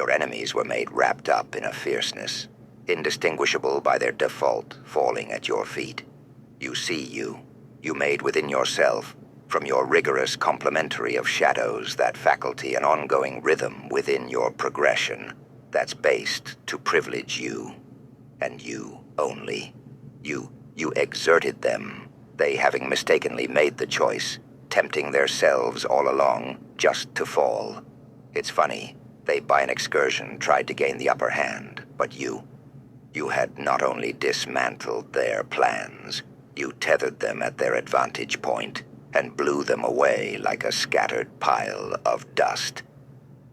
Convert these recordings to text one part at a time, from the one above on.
Your enemies were made wrapped up in a fierceness, indistinguishable by their default falling at your feet. You see you made within yourself, from your rigorous complementary of shadows, that faculty and ongoing rhythm within your progression that's based to privilege you, and you only. You exerted them, they having mistakenly made the choice, tempting themselves all along just to fall. It's funny, they by an excursion tried to gain the upper hand, but you had not only dismantled their plans, you tethered them at their advantage point and blew them away like a scattered pile of dust.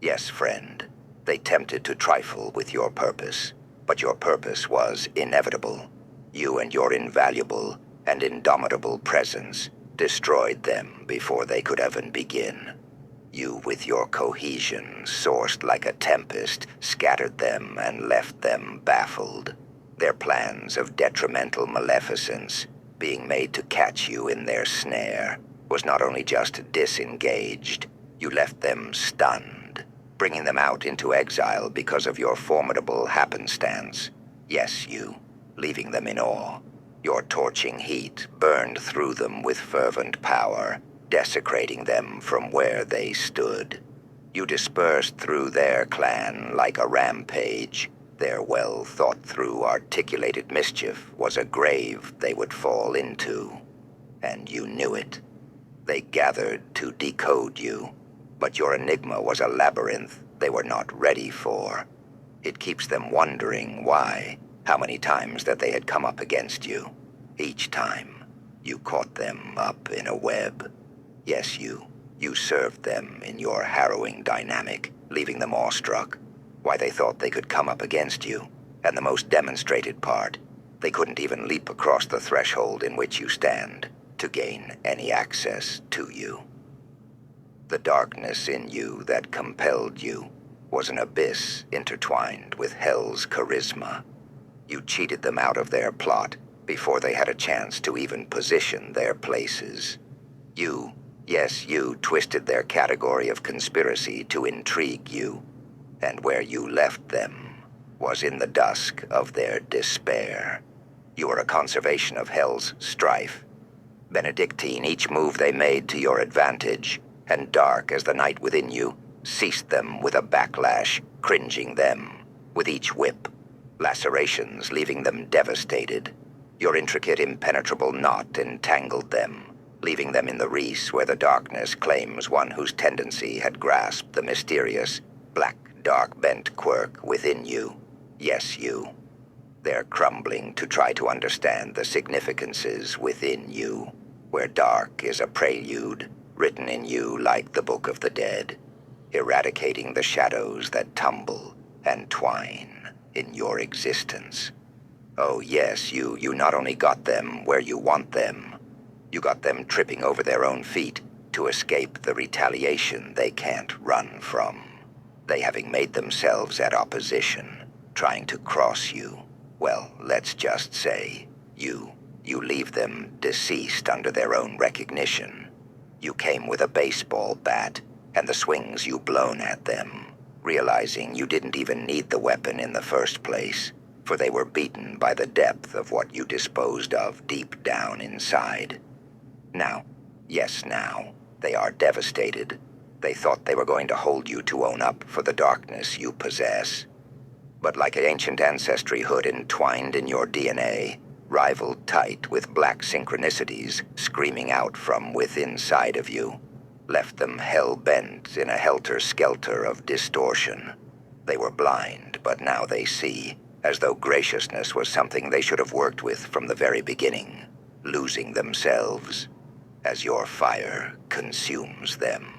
Yes, friend, they tempted to trifle with your purpose, but your purpose was inevitable. You and your invaluable and indomitable presence destroyed them before they could even begin. You, with your cohesion, sourced like a tempest, scattered them and left them baffled. Their plans of detrimental maleficence, being made to catch you in their snare, was not only just disengaged, you left them stunned, bringing them out into exile because of your formidable happenstance. Yes, you, leaving them in awe. Your torching heat burned through them with fervent power, desecrating them from where they stood. You dispersed through their clan like a rampage. Their well-thought-through, articulated mischief was a grave they would fall into. And you knew it. They gathered to decode you, but your enigma was a labyrinth they were not ready for. It keeps them wondering why, how many times that they had come up against you. Each time, you caught them up in a web. Yes, you served them in your harrowing dynamic, leaving them awestruck. Why they thought they could come up against you, and the most demonstrated part, they couldn't even leap across the threshold in which you stand to gain any access to you. The darkness in you that compelled you was an abyss intertwined with hell's charisma. You cheated them out of their plot before they had a chance to even position their places. You twisted their category of conspiracy to intrigue you, and where you left them was in the dusk of their despair. You were a conservation of hell's strife. Benedictine each move they made to your advantage, and dark as the night within you, ceased them with a backlash, cringing them with each whip. Lacerations leaving them devastated. Your intricate, impenetrable knot entangled them, leaving them in the reese where the darkness claims one whose tendency had grasped the mysterious, black, dark-bent quirk within you. Yes, you. They're crumbling to try to understand the significances within you, where dark is a prelude, written in you like the Book of the Dead, eradicating the shadows that tumble and twine in your existence. Oh yes, you not only got them where you want them, you got them tripping over their own feet to escape the retaliation they can't run from. They having made themselves at opposition, trying to cross you. Well, let's just say, you leave them deceased under their own recognition. You came with a baseball bat, and the swings you blown at them, realizing you didn't even need the weapon in the first place, for they were beaten by the depth of what you disposed of deep down inside. Now, they are devastated. They thought they were going to hold you to own up for the darkness you possess. But like an ancient ancestry hood entwined in your DNA, rivaled tight with black synchronicities screaming out from within side of you, left them hell-bent in a helter-skelter of distortion. They were blind, but now they see, as though graciousness was something they should have worked with from the very beginning, losing themselves as your fire consumes them.